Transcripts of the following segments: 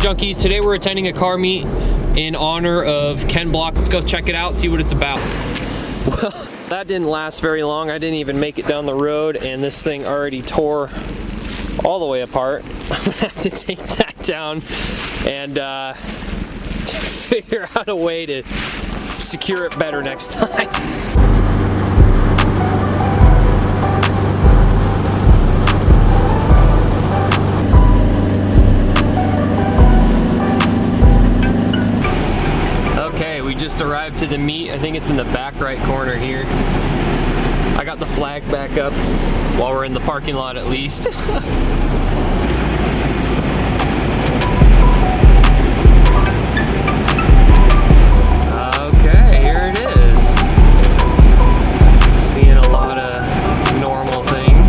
junkies? Today we're attending a car meet in honor of Ken Block. Let's go check it out, see what it's about. Well, that didn't last very long. I didn't even make it down the road and this thing already tore all the way apart. I'm gonna have to take that down and figure out a way to secure it better next time. We just arrived to the meet. I think it's in the back right corner here. I got the flag back up while we're in the parking lot at least. Okay, here it is. Seeing a lot of normal things.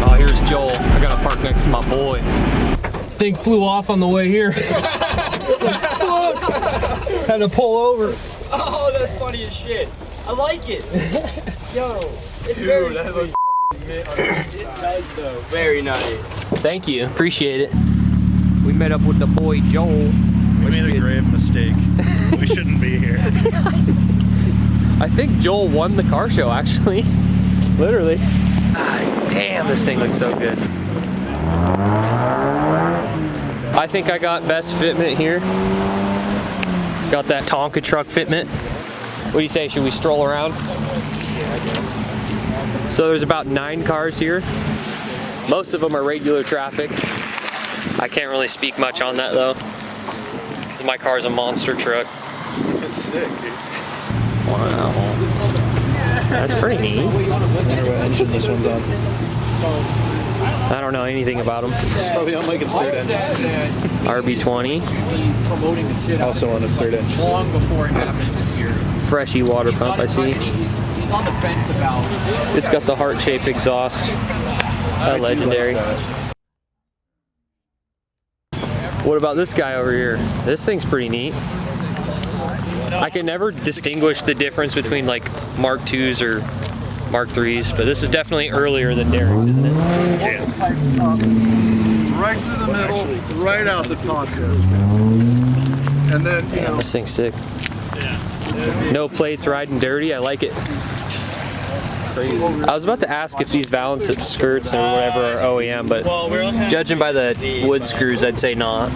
Oh, here's Joel. I gotta park next to my boy. Thing flew off on the way here. Had to pull over. Oh, that's funny as shit. I like it. Yo, it's Dude, very that looks it's nice though. Very nice. Thank you. Appreciate it. We met up with the boy Joel. We made a grave mistake. We shouldn't be here. I think Joel won the car show actually. Literally. Ah, damn, this thing looks so good. I think I got best fitment here. Got that Tonka truck fitment. What do you say, should we stroll around? So there's about 9 cars here. Most of them are regular traffic. I can't really speak much on that though, because my car's a monster truck. It's sick, dude. Wow. That's pretty neat. I wonder what engine this one's on. I don't know anything about them. It's probably on like its third engine. RB20. Also on its third engine. Long before it happens this year. Freshy water pump, I see. He's on the fence about. It's got the heart-shaped exhaust. Legendary. What about this guy over here? This thing's pretty neat. I can never distinguish the difference between like Mark IIs or Mark IIIs, but this is definitely earlier than Derek's, isn't it? Yeah. Right through the middle, right out the Tonka. And then, you know. This thing's sick. No plates, riding dirty. I like it. I was about to ask if these valance skirts or whatever are OEM, but judging by the wood screws, I'd say not.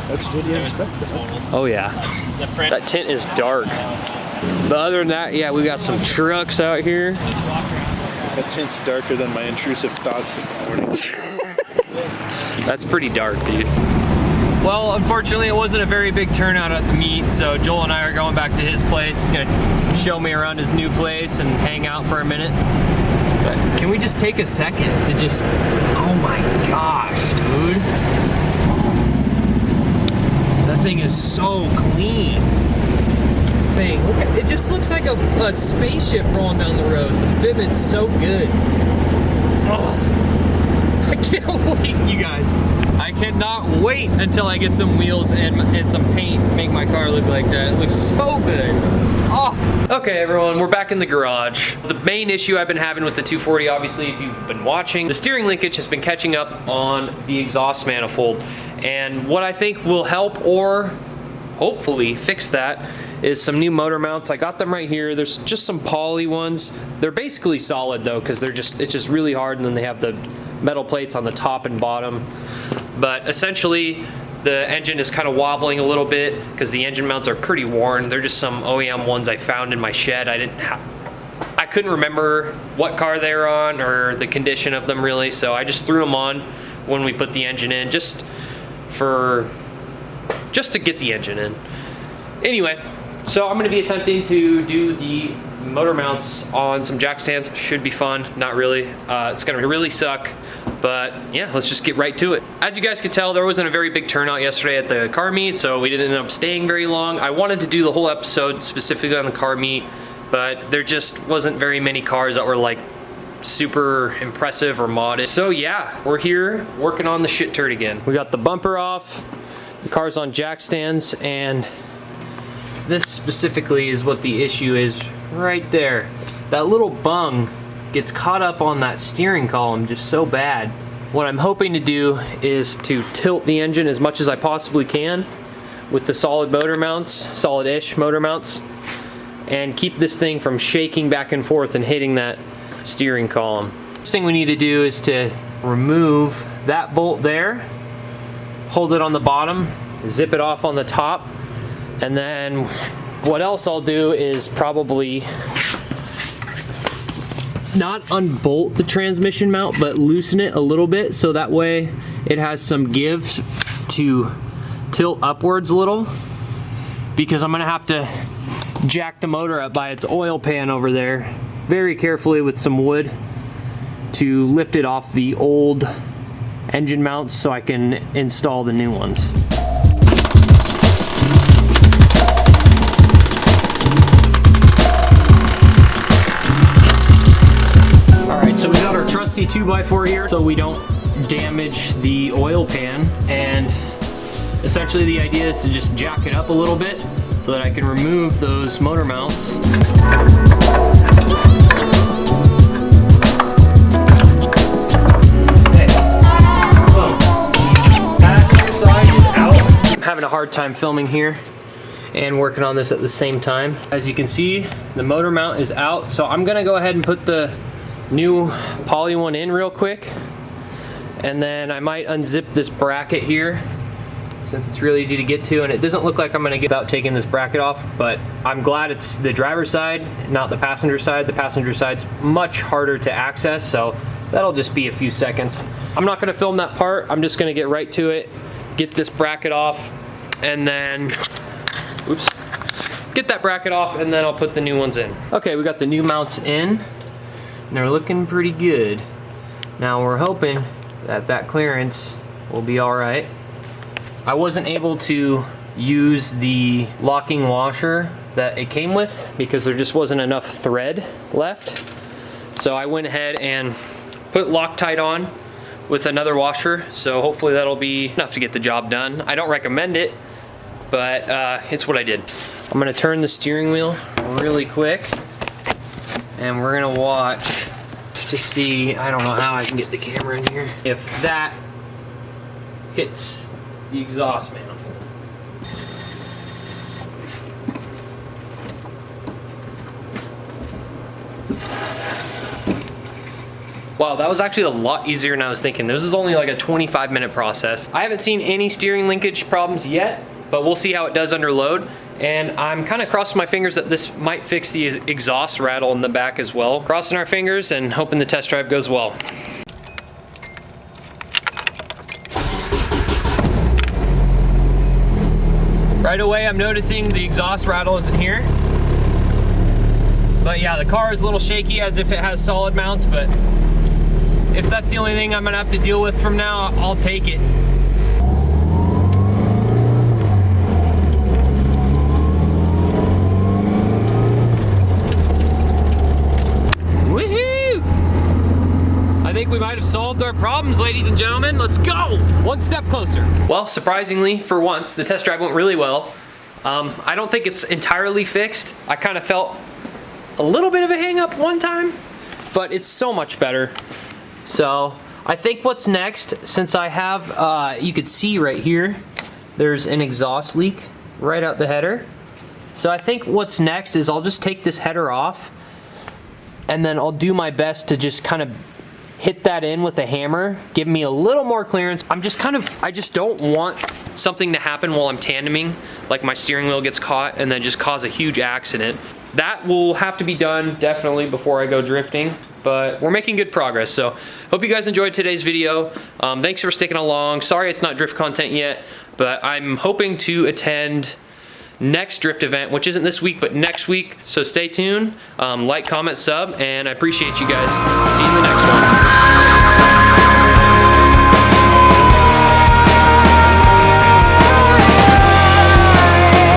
That's what you expect. Oh yeah, that tint is dark. But other than that, yeah, we got some trucks out here. That tint's darker than my intrusive thoughts in the morning. That's pretty dark, dude. Well, unfortunately, it wasn't a very big turnout at the meet, so Joel and I are going back to his place. He's gonna show me around his new place and hang out for a minute. But can we just take a second to just, oh my gosh, dude. That thing is so clean. Thing, look at, it just looks like a spaceship rolling down the road. The fitment's so good. Oh, I can't wait, you guys. I cannot wait until I get some wheels and some paint, make my car look like that. It looks so good. Oh. Okay, everyone, we're back in the garage. The main issue I've been having with the 240, obviously, if you've been watching, the steering linkage has been catching up on the exhaust manifold. And what I think will help or hopefully fix that is some new motor mounts. I got them right here. There's just some poly ones. They're basically solid though, because it's just really hard, and then they have the metal plates on the top and bottom. But essentially, the engine is kind of wobbling a little bit because the engine mounts are pretty worn. They're just some OEM ones I found in my shed. I couldn't remember what car they were on or the condition of them really, so I just threw them on when we put the engine in, just to get the engine in. Anyway, so I'm going to be attempting to do the motor mounts on some jack stands. Should be fun. Not really. It's going to really suck. But yeah, let's just get right to it. As you guys could tell, there wasn't a very big turnout yesterday at the car meet, so we didn't end up staying very long. I wanted to do the whole episode specifically on the car meet, but there just wasn't very many cars that were like super impressive or modded. So yeah, we're here working on the shit turd again. We got the bumper off, the car's on jack stands, and this specifically is what the issue is right there. That little bung gets caught up on that steering column just so bad. What I'm hoping to do is to tilt the engine as much as I possibly can with the solid motor mounts, solid-ish motor mounts, and keep this thing from shaking back and forth and hitting that steering column. First thing we need to do is to remove that bolt there, hold it on the bottom, zip it off on the top, and then what else I'll do is probably not unbolt the transmission mount, but loosen it a little bit so that way it has some give to tilt upwards a little, because I'm gonna have to jack the motor up by its oil pan over there very carefully with some wood to lift it off the old engine mounts so I can install the new ones. Alright, so we got our trusty 2x4 here so we don't damage the oil pan, and essentially the idea is to just jack it up a little bit so that I can remove those motor mounts. I'm having a hard time filming here and working on this at the same time. As you can see, the motor mount is out, so I'm gonna go ahead and put the new poly one in real quick, and then I might unzip this bracket here since it's real easy to get to, and it doesn't look like I'm gonna get without taking this bracket off, but I'm glad it's the driver's side, not the passenger side. The passenger side's much harder to access, so that'll just be a few seconds. I'm not gonna film that part. I'm just gonna get right to it, get this bracket off, and then, oops, get that bracket off, and then I'll put the new ones in. Okay, we got the new mounts in, and they're looking pretty good. Now we're hoping that that clearance will be all right. I wasn't able to use the locking washer that it came with because there just wasn't enough thread left. So I went ahead and put Loctite on with another washer, so hopefully that'll be enough to get the job done. I don't recommend it, but it's what I did. I'm gonna turn the steering wheel really quick, and we're gonna watch to see, I don't know how I can get the camera in here, if that hits the exhaust manifold. Wow, that was actually a lot easier than I was thinking. This is only like a 25-minute process. I haven't seen any steering linkage problems yet, but we'll see how it does under load. And I'm kind of crossing my fingers that this might fix the exhaust rattle in the back as well. Crossing our fingers and hoping the test drive goes well. Right away, I'm noticing the exhaust rattle isn't here. But yeah, the car is a little shaky as if it has solid mounts, but if that's the only thing I'm gonna have to deal with from now, I'll take it. Woohoo! I think we might have solved our problems, ladies and gentlemen. Let's go! One step closer. Well, surprisingly, for once, the test drive went really well. I don't think it's entirely fixed. I kind of felt a little bit of a hang up one time, but it's so much better. So I think what's next, since I have, you could see right here, there's an exhaust leak right out the header. So I think what's next is I'll just take this header off, and then I'll do my best to just kind of hit that in with a hammer, give me a little more clearance. I just don't want something to happen while I'm tandeming, like my steering wheel gets caught and then just cause a huge accident. That will have to be done definitely before I go drifting, but we're making good progress. So hope you guys enjoyed today's video. Thanks for sticking along. Sorry it's not drift content yet, but I'm hoping to attend next drift event, which isn't this week, but next week. So stay tuned, like, comment, sub, and I appreciate you guys. See you in the next one.